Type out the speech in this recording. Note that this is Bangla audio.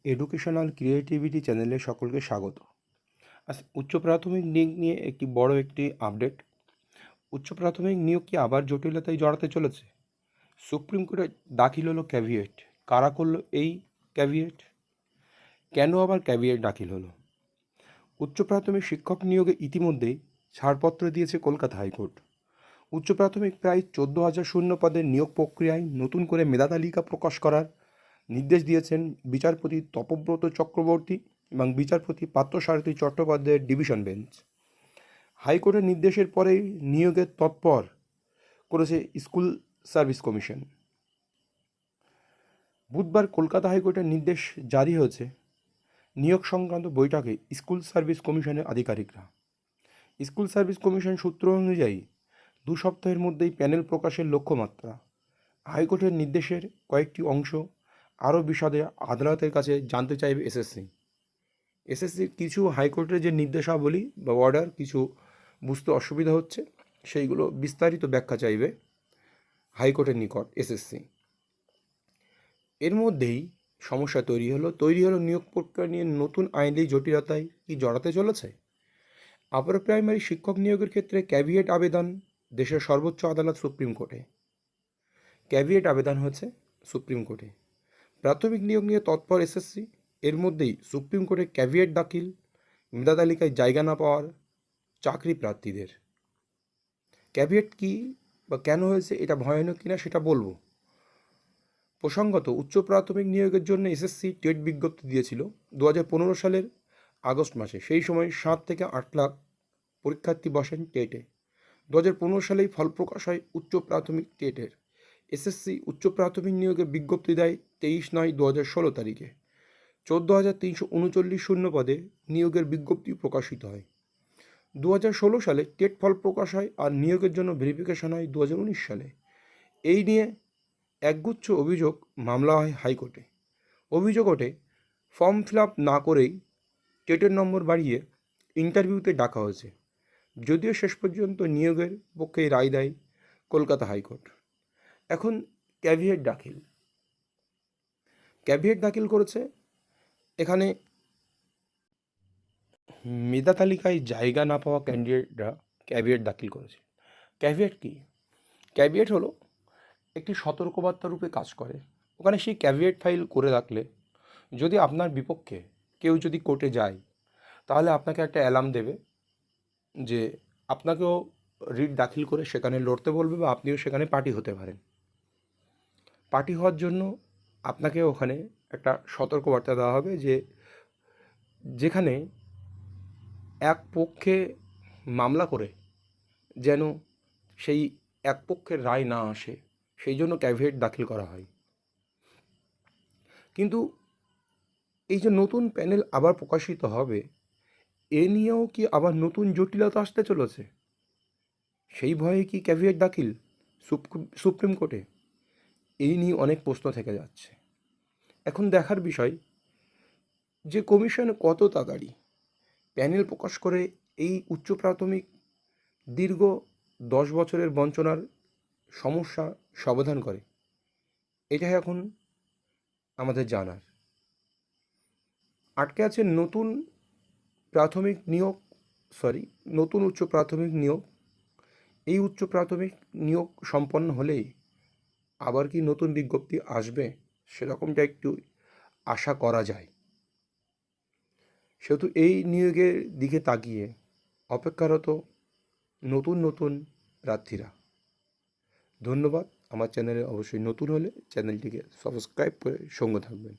এডুকেশনাল ক্রিয়েটিভিটি চ্যানেলে সকলকে স্বাগত। আজ উচ্চ প্রাথমিক নিয়োগ নিয়ে একটি আপডেট। উচ্চ প্রাথমিক নিয়োগ কি আবার জটিলতায় জড়াতে চলেছে? সুপ্রিম কোর্টে দাখিল হলো ক্যাভিয়েট। কারা করলো এই ক্যাভিয়েট? কেন আবার ক্যাভিয়েট দাখিল হলো? উচ্চ প্রাথমিক শিক্ষক নিয়োগে ইতিমধ্যেই ছাড়পত্র দিয়েছে কলকাতা হাইকোর্ট। উচ্চ প্রাথমিক প্রায় 14,000 শূন্য পদের নিয়োগ প্রক্রিয়ায় নতুন করে মেধা তালিকা প্রকাশ করার নির্দেশ দিয়েছেন বিচারপতি তপব্রত চক্রবর্তী এবং বিচারপতি পার্থসারথী চট্টোপাধ্যায়ের ডিভিশন বেঞ্চ। হাইকোর্টের নির্দেশের পরেই নিয়োগের তৎপর করেছে স্কুল সার্ভিস কমিশন। বুধবার কলকাতা হাইকোর্টের নির্দেশ জারি হয়েছে নিয়োগ সংক্রান্ত বৈঠকে স্কুল সার্ভিস কমিশনের আধিকারিকরা। স্কুল সার্ভিস কমিশন সূত্র অনুযায়ী 2 সপ্তাহের মধ্যেই প্যানেল প্রকাশের লক্ষ্যমাত্রা। হাইকোর্টের নির্দেশের কয়েকটি অংশ আরও বিশদে আদালতের কাছে জানতে চাইবে এসএসসির কিছু হাইকোর্টের যে নির্দেশাবলী বা অর্ডার কিছু বুঝতে অসুবিধা হচ্ছে, সেইগুলো বিস্তারিত ব্যাখ্যা চাইবে হাইকোর্টের নিকট এসএসসি। এর মধ্যেই সমস্যা তৈরি হলো নিয়োগ প্রক্রিয়া নিয়ে নতুন আইনি জটিলতায় কি জড়াতে চলেছে। আপার প্রাইমারি শিক্ষক নিয়োগের ক্ষেত্রে ক্যাভিয়েট আবেদন দেশের সর্বোচ্চ আদালত সুপ্রিম কোর্টে। ক্যাভিয়েট আবেদন হয়েছে সুপ্রিম কোর্টে। প্রাথমিক নিয়োগ নিয়ে তৎপর এসএসসি। এর মধ্যেই সুপ্রিম কোর্টে ক্যাভিয়েট দাখিল মেধা তালিকায় জায়গা না পাওয়ার চাকরি প্রার্থীদের। ক্যাভিয়েট কি বা কেন হয়েছে, এটা ভয়ানক কিনা সেটা বলবো। প্রসঙ্গত, উচ্চ প্রাথমিক নিয়োগের জন্য এসএসসি টেট বিজ্ঞপ্তি দিয়েছিল 2015 সালের আগস্ট মাসে। সেই সময় 7 থেকে 8 লাখ পরীক্ষার্থী বসেন টেটে। 2015 সালেই ফল প্রকাশ হয় উচ্চ প্রাথমিক টেটের। এসএসসি উচ্চ প্রাথমিক নিয়োগের বিজ্ঞপ্তি দেয় 23/9/2016 তারিখে। 14,339 শূন্য পদে নিয়োগের বিজ্ঞপ্তি প্রকাশিত হয়। 2016 সালে টেট ফল প্রকাশ হয় আর নিয়োগের জন্য ভেরিফিকেশন হয় 2019 সালে। এই নিয়ে একগুচ্ছ অভিযোগ মামলা হয় হাইকোর্টে। অভিযোগ ওঠে ফর্ম ফিল আপ না করেই টেটের নম্বর বাড়িয়ে ইন্টারভিউতে ডাকা হয়েছে, যদিও শেষ পর্যন্ত নিয়োগের পক্ষে রায় দেয় কলকাতা হাইকোর্ট। এখন ক্যাভিয়েট দাখিল করেছে। এখানে মেধা তালিকায় জায়গা না পাওয়া ক্যান্ডিডেটরা ক্যাভিয়েট দাখিল করেছে। ক্যাভিয়েট কি? ক্যাভিয়েট হলো একটি সতর্কবার্তা রূপে কাজ করে। ওখানে সেই ক্যাভিয়েট ফাইল করে রাখলে যদি আপনার বিপক্ষে কেউ যদি কোর্টে যায়, তাহলে আপনাকে একটা অ্যালার্ম দেবে যে আপনাকেও রিট দাখিল করে সেখানে লড়তে বলবে বা আপনিও সেখানে পার্টি হতে পারেন। পার্টি হওয়ার জন্য আপনাকে ওখানে একটা সতর্কবার্তা দেওয়া হবে যে যেখানে এক পক্ষে মামলা করে যেন সেই এক পক্ষের রায় না আসে, সেই জন্য ক্যাভিয়েট দাখিল করা হয়। কিন্তু এই যে নতুন প্যানেল আবার প্রকাশিত হবে, এ নিয়েও কি আবার নতুন জটিলতা আসতে চলেছে? সেই ভয়ে কি ক্যাভিয়েট দাখিল সুপ্রিম কোর্টে? এই নিয়ে অনেক প্রশ্ন থেকে যাচ্ছে। এখন দেখার বিষয় যে কমিশন কত তাড়াতাড়ি প্যানেল প্রকাশ করে এই উচ্চ প্রাথমিক দীর্ঘ 10 বছরের বঞ্চনার সমস্যা সমাধান করে, এটাই এখন আমাদের জানার। আটকে আছে নতুন উচ্চ প্রাথমিক নিয়োগ। এই উচ্চ প্রাথমিক নিয়োগ সম্পন্ন হলেই আবার কি নতুন বিজ্ঞপ্তি আসবে, সেরকমটা একটু আশা করা যায়। সেহেতু এই নিয়োগের দিকে তাকিয়ে অপেক্ষারত নতুন প্রার্থীরা। ধন্যবাদ। আমার চ্যানেলে অবশ্যই নতুন হলে চ্যানেলটিকে সাবস্ক্রাইব করে সঙ্গে থাকবেন।